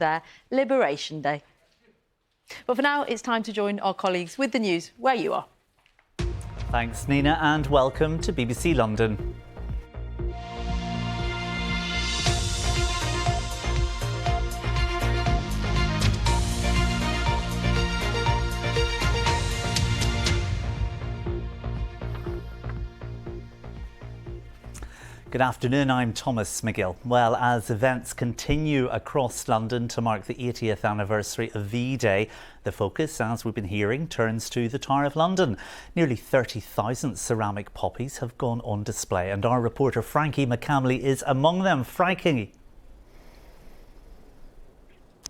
their Liberation Day. But for now, it's time to join our colleagues with the news where you are. Thanks, Nina, and welcome to BBC London. Good afternoon, I'm Thomas Magill. Well, as events continue across London to mark the 80th anniversary of V-Day, the focus, as we've been hearing, turns to the Tower of London. Nearly 30,000 ceramic poppies have gone on display, and our reporter Frankie McCamley is among them. Frankie.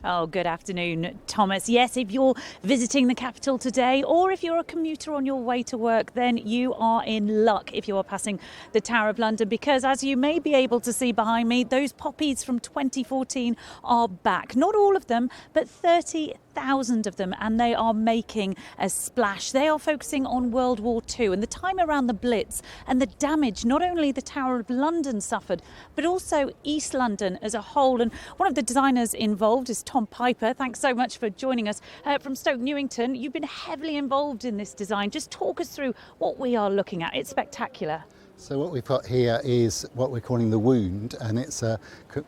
Oh, good afternoon, Thomas. Yes, if you're visiting the capital today or if you're a commuter on your way to work, then you are in luck if you are passing the Tower of London, because as you may be able to see behind me, those poppies from 2014 are back. Not all of them, but 30,000 of them, and they are making a splash. They are focusing on World War II and the time around the Blitz and the damage not only the Tower of London suffered, but also East London as a whole. And one of the designers involved is Tom Piper. Thanks so much for joining us from Stoke Newington. You've been heavily involved in this design. Just talk us through what we are looking at. It's spectacular. So what we've got here is what we're calling the wound, and it's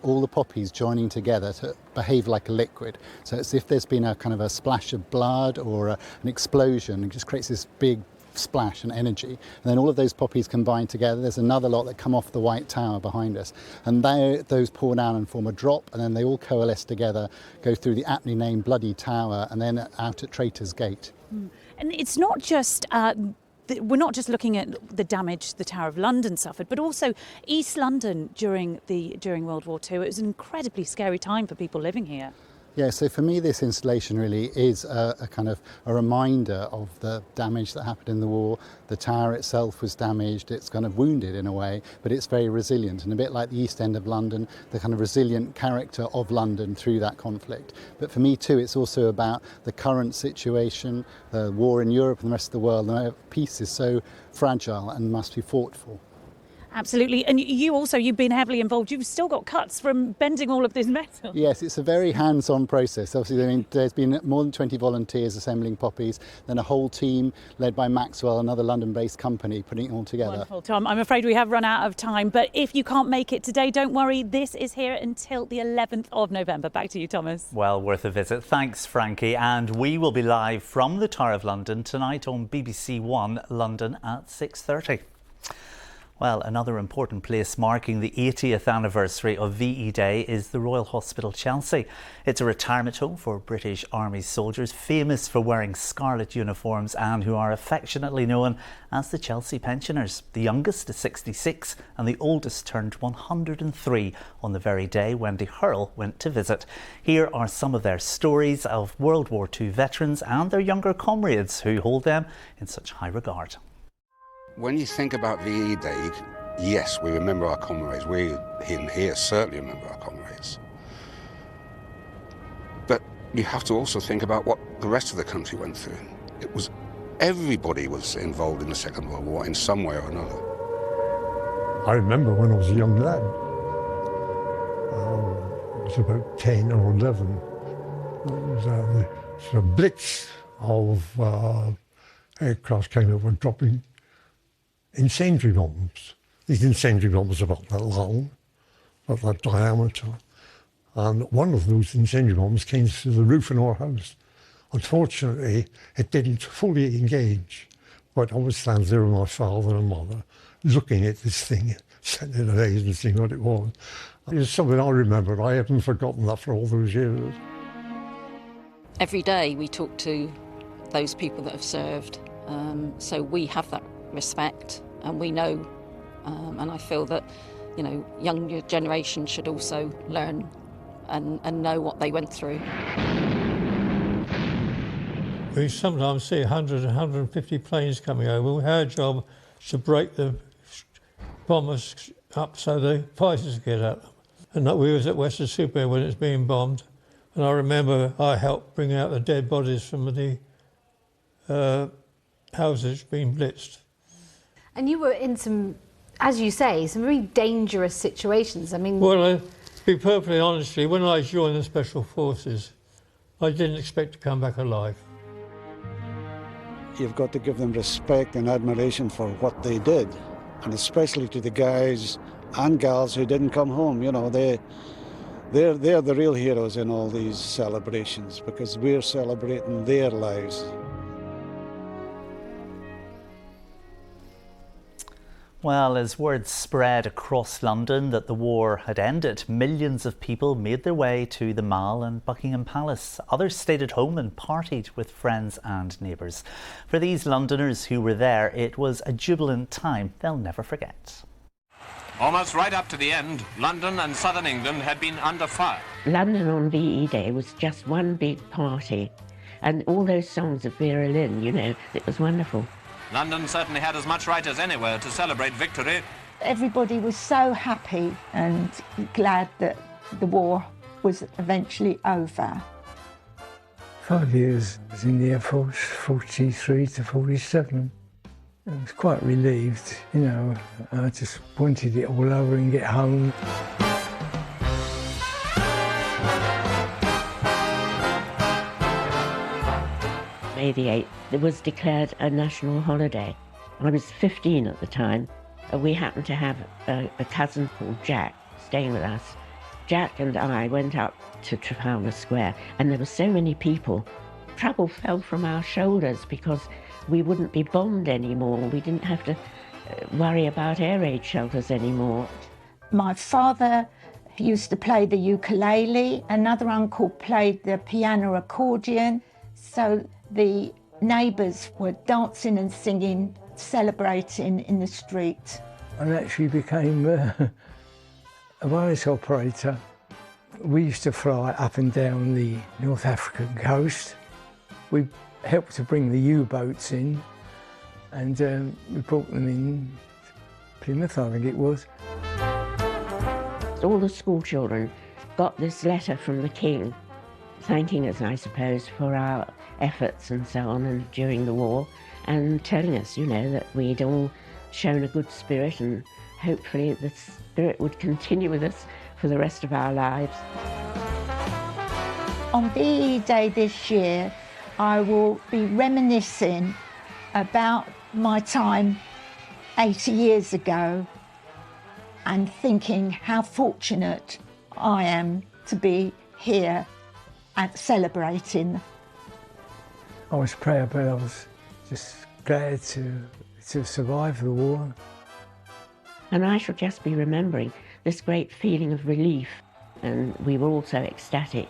all the poppies joining together to behave like a liquid. So it's if there's been a kind of a splash of blood or an explosion, it just creates this big splash and energy, and then all of those poppies combine together. There's another lot that come off the White Tower behind us, and those pour down and form a drop, and then they all coalesce together, go through the aptly named Bloody Tower, and then out at Traitor's Gate. And it's not just we're not just looking at the damage the Tower of London suffered, but also East London during World War II. It was an incredibly scary time for people living here. Yeah, so for me this installation really is a kind of a reminder of the damage that happened in the war. The tower itself was damaged, it's kind of wounded in a way, but it's very resilient, and a bit like the East End of London, the kind of resilient character of London through that conflict. But for me too, it's also about the current situation, the war in Europe and the rest of the world, and peace is so fragile and must be fought for. Absolutely. And you've been heavily involved. You've still got cuts from bending all of this metal. Yes, it's a very hands-on process. Obviously, I mean, there's been more than 20 volunteers assembling poppies, then a whole team led by Maxwell, another London-based company, putting it all together. Wonderful, Tom. I'm afraid we have run out of time, but if you can't make it today, don't worry. This is here until the 11th of November. Back to you, Thomas. Well, worth a visit. Thanks, Frankie. And we will be live from the Tower of London tonight on BBC One London at 6:30. Well, another important place marking the 80th anniversary of VE Day is the Royal Hospital Chelsea. It's a retirement home for British Army soldiers, famous for wearing scarlet uniforms and who are affectionately known as the Chelsea Pensioners. The youngest is 66 and the oldest turned 103 on the very day Wendy Hurrell went to visit. Here are some of their stories of World War II veterans and their younger comrades who hold them in such high regard. When you think about VE Day, yes, we remember our comrades. We in here certainly remember our comrades. But you have to also think about what the rest of the country went through. Everybody was involved in the Second World War in some way or another. I remember when I was a young lad, I was about 10 or 11, there was a blitz of aircraft came over dropping incendiary bombs. These incendiary bombs are about that long, about that diameter. And one of those incendiary bombs came through the roof in our house. Unfortunately, it didn't fully engage, but I was standing there with my father and mother looking at this thing, sitting in a haze and seeing what it was. It's something I remember. I haven't forgotten that for all those years. Every day we talk to those people that have served, so we have that respect, and we know, and I feel that, you know, younger generation should also learn and know what they went through. We sometimes see 100 and 150 planes coming over. Our job is to break the bombers up so the fighters get at them. And that we was at Western Supermare when it was being bombed, and I remember I helped bring out the dead bodies from the houses being blitzed. And you were in some, as you say, some very dangerous situations. I mean... Well, To be perfectly honest with you, when I joined the Special Forces, I didn't expect to come back alive. You've got to give them respect and admiration for what they did, and especially to the guys and gals who didn't come home. You know, they're the real heroes in all these celebrations, because we're celebrating their lives. Well, as word spread across London that the war had ended, millions of people made their way to the Mall and Buckingham Palace. Others stayed at home and partied with friends and neighbours. For these Londoners who were there, it was a jubilant time they'll never forget. Almost right up to the end, London and southern England had been under fire. London on VE Day was just one big party, and all those songs of Vera Lynn, you know, it was wonderful. London certainly had as much right as anywhere to celebrate victory. Everybody was so happy and glad that the war was eventually over. 5 years I was in the Air Force, 43 to 47. I was quite relieved, you know, I just wanted it all over and get home. May the 8th, it was declared a national holiday. I was 15 at the time. We happened to have a cousin called Jack staying with us. Jack and I went up to Trafalgar Square, and there were so many people. Trouble fell from our shoulders because we wouldn't be bombed anymore. We didn't have to worry about air raid shelters anymore. My father used to play the ukulele. Another uncle played the piano accordion. So the neighbours were dancing and singing, celebrating in the street. I actually became a wireless operator. We used to fly up and down the North African coast. We helped to bring the U-boats in, and we brought them in Plymouth, I think it was. All the school children got this letter from the King, thanking us, I suppose, for our efforts and so on and during the war, and telling us, you know, that we'd all shown a good spirit, and hopefully the spirit would continue with us for the rest of our lives. On VE Day this year, I will be reminiscing about my time 80 years ago and thinking how fortunate I am to be here and celebrating. I was proud, but I was just glad to survive the war. And I shall just be remembering this great feeling of relief, and we were all so ecstatic.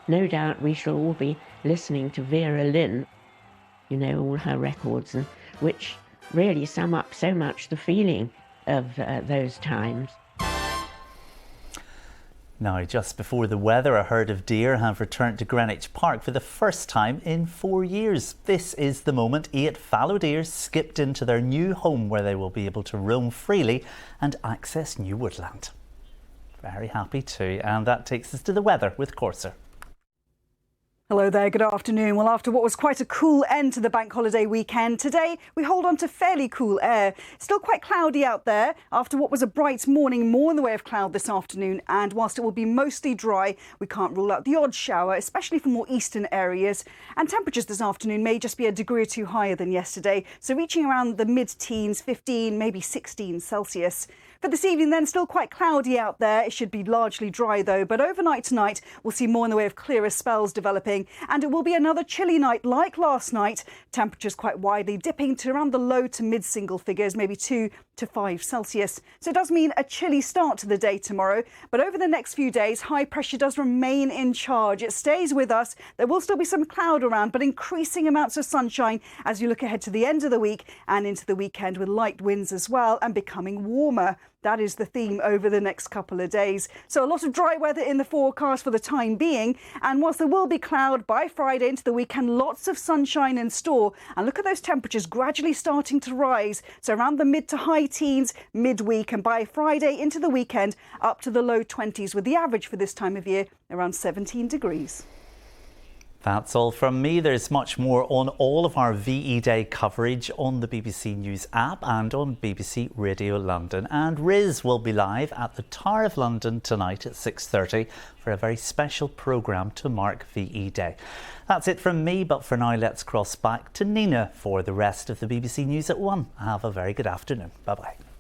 No doubt we shall all be listening to Vera Lynn, you know, all her records, and which really sum up so much the feeling of those times. Now, just before the weather, a herd of deer have returned to Greenwich Park for the first time in 4 years. This is the moment 8 fallow deer skipped into their new home, where they will be able to roam freely and access new woodland. Very happy too. And that takes us to the weather with Corsair. Hello there, good afternoon. Well, after what was quite a cool end to the bank holiday weekend, today we hold on to fairly cool air. Still quite cloudy out there after what was a bright morning, more in the way of cloud this afternoon. And whilst it will be mostly dry, we can't rule out the odd shower, especially for more eastern areas. And temperatures this afternoon may just be a degree or two higher than yesterday, so reaching around the mid-teens, 15, maybe 16 Celsius. For this evening then, still quite cloudy out there. It should be largely dry though, but overnight tonight we'll see more in the way of clearer spells developing, and it will be another chilly night like last night. Temperatures quite widely dipping to around the low to mid single figures, maybe 2 to 5 Celsius. So it does mean a chilly start to the day tomorrow, but over the next few days high pressure does remain in charge. It stays with us. There will still be some cloud around, but increasing amounts of sunshine as you look ahead to the end of the week and into the weekend, with light winds as well and becoming warmer. That is the theme over the next couple of days. So a lot of dry weather in the forecast for the time being. And whilst there will be cloud by Friday into the weekend, lots of sunshine in store. And look at those temperatures gradually starting to rise. So around the mid to high teens midweek, and by Friday into the weekend up to the low 20s, with the average for this time of year around 17 degrees. That's all from me. There's much more on all of our VE Day coverage on the BBC News app and on BBC Radio London. And Riz will be live at the Tower of London tonight at 6:30 for a very special programme to mark VE Day. That's it from me, but for now let's cross back to Nina for the rest of the BBC News at 1. Have a very good afternoon. Bye-bye.